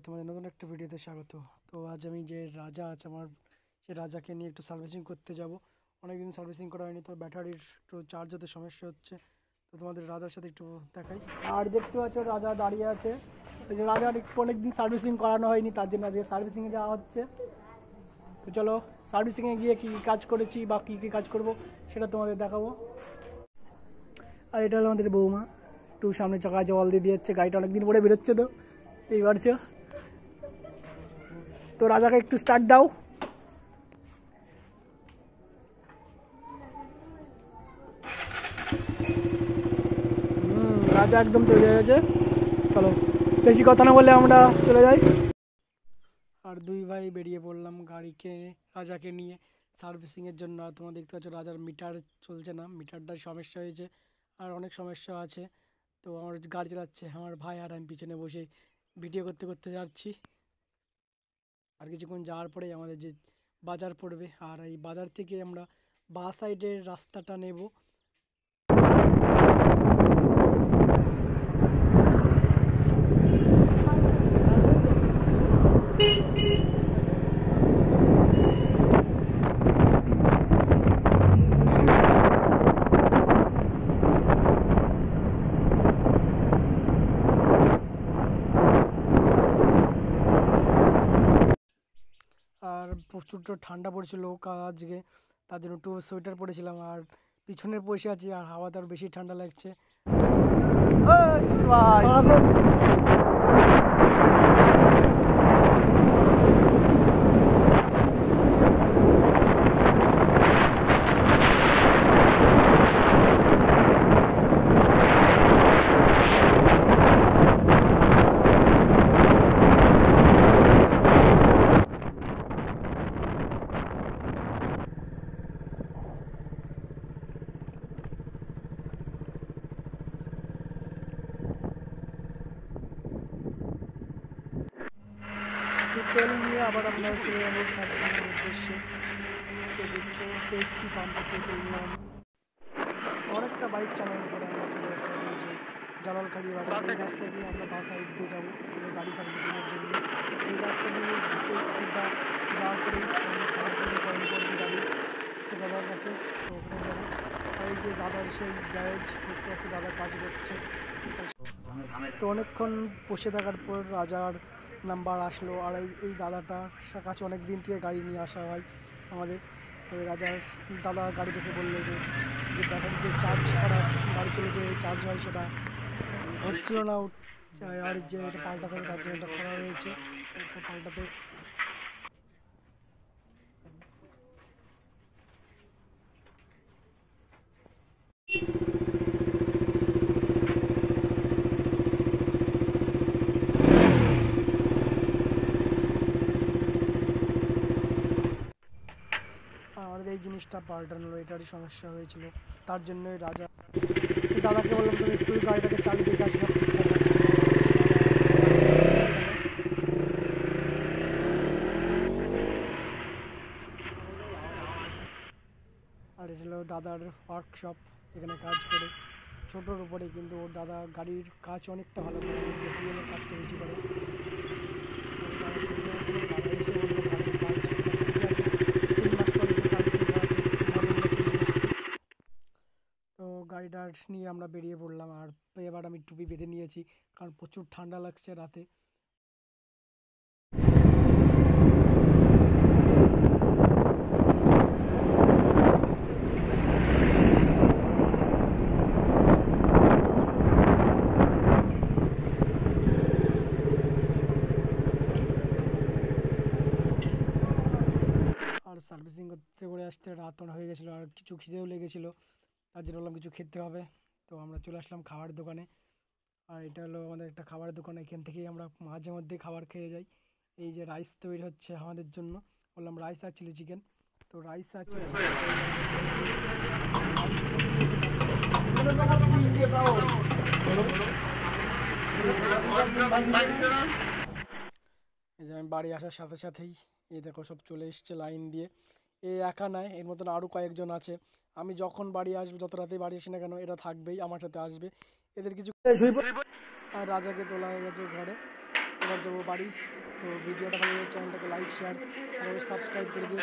তোমাদের নতুন একটা ভিডিওতে স্বাগত। তো আজ আমি যে রাজা আছে আমার, সে রাজাকে নিয়ে একটু সার্ভিসিং করতে যাব। অনেকদিন সার্ভিসিং করা হয়নি, তো ব্যাটারির একটু চার্জ হতে সমস্যা হচ্ছে। তো তোমাদের রাজার সাথে একটু দেখাই। আর দেখতে পাচ্ছ রাজা দাঁড়িয়ে আছে। এই যে রাজার একটু অনেকদিন সার্ভিসিং করানো হয়নি, তার জন্য আজকে সার্ভিসিংয়ে যাওয়া হচ্ছে। তো চলো সার্ভিসিংয়ে গিয়ে কী কী কাজ করেছি বা কী কী কাজ করব সেটা তোমাদের দেখাবো। আর এটা হলো আমাদের বৌমা, একটু সামনে চাকা জল দিয়ে দিচ্ছে, গাড়িটা অনেকদিন পরে বেরোচ্ছে। তো এই বাড়ছে। তো রাজাকে একটু স্টার্ট দাও। রাজা একদম তৈরি হয়ে গেছে। চলো বেশি কথা না বলে আমরা চলে যাই। আর দুই ভাই বেরিয়ে পড়লাম গাড়িকে রাজাকে নিয়ে সার্ভিসিংয়ের জন্য। আর তোমরা দেখতে পাচ্ছ রাজার মিটার চলছে না, মিটারটার সমস্যা হয়েছে আর অনেক সমস্যা আছে। তো আমার গাড়ি চালাচ্ছে আমার ভাই, আর আমি পিছনে বসে ভিডিও করতে করতে যাচ্ছি। আর কিছুক্ষণ যাওয়ার পরেই আমাদের যে বাজার পড়বে, আর এই বাজার থেকে আমরা বাঁ সাইডের রাস্তাটা নেব। আর প্রচুর ঠান্ডা পড়ছিল আজকে, তার জন্য একটু সোয়েটার পরেছিলাম। আর পিছনে বসে আছি আর হাওয়াতে আরও বেশি ঠান্ডা লাগছে। তেল নিয়ে আবার আমরা চলে যাবো সার্ভিসিংয়ের উদ্দেশ্যে। দেখছো টেস্টি পাম্পে তেল নিলাম। অনেকটা বাইক চালানোর পরে আমরা চলে আসলাম যে জালালখাড়ি বাড়ি। এই রাস্তা দিয়ে আমরা বাস সাইড দিয়ে যাবো গাড়ি সার্ভিসিংয়ের জন্য। এই রাস্তা দিয়ে যাওয়ার পরেই সার্ভিসিং পয়েন্ট করবো গাড়ি তো দাদার কাছে। তো ওখানে যাবো। আর এই যে দাদার সেই গ্যারেজ দেখতে পাচ্ছি, দাদা কাজ করছে। তো অনেকক্ষণ বসে থাকার পর রাজার নাম্বার আসলো। আর এই দাদাটার কাছে অনেক দিন থেকে গাড়ি নিয়ে আসা হয় আমাদের। তো রাজার দাদা গাড়ি দেখে বললো যে ব্যাটারি যে চার্জ করা গাড়ি চলে যে চার্জ হয় সেটা হচ্ছিল না, আর যে এটা পাল্টাতে হবে তার জন্য এটা করা হয়েছে। এটা পাল্টাতে আমাদের এই জিনিসটা পাল্টানো, এটারই সমস্যা হয়েছিল। তার জন্যই দাদাকে বললাম তুমি একটু গাড়িটাকে চালিয়ে দিয়ে আসবে। আর এটা হলো দাদার ওয়ার্কশপ, যেখানে কাজ করে ছোটোর উপরে, কিন্তু ওর দাদা গাড়ির কাজ অনেকটা ভালো করে, কাজটা বেশি করে। তো গাড়িটা নিয়ে আমরা বেরিয়ে পড়লাম। আর এবার আমি টুপি বেঁধে নিয়েছি, কারণ প্রচুর ঠান্ডা লাগছে রাতে। আর সার্ভিসিং করতে করে আসতে রাত হয়ে গেছিলো, আর কিছু খিদেও লেগেছিলো, তার জন্য বললাম কিছু খেতে হবে। তো আমরা চলে আসলাম খাবার দোকানে। আর এটা হলো আমাদের একটা খাবারের দোকান, এখান থেকেই আমরা মাঝে মধ্যে খাবার খেয়ে যাই। এই যে রাইস তৈরি হচ্ছে আমাদের জন্য, বললাম রাইস আর চিলি চিকেন। তো রাইস আর এই যে আমি বাড়ি আসার সাথে সাথেই এই দেখো সব চলে এসছে লাইন দিয়ে। এ একা নয়, এর মতন আরও কয়েকজন আছে। আমি যখন বাড়ি আসবো, যত রাতেই বাড়ি আসি না কেন, এরা থাকবেই আমার সাথে আসবে। এদের কিছু আর রাজাকে তোলা হয়ে গেছে ঘরে। তো এবার যাবো বাড়ি। তো ভিডিওটা ভালো লাগলে চ্যানেলটাকে লাইক শেয়ার আর সাবস্ক্রাইব করে দিও।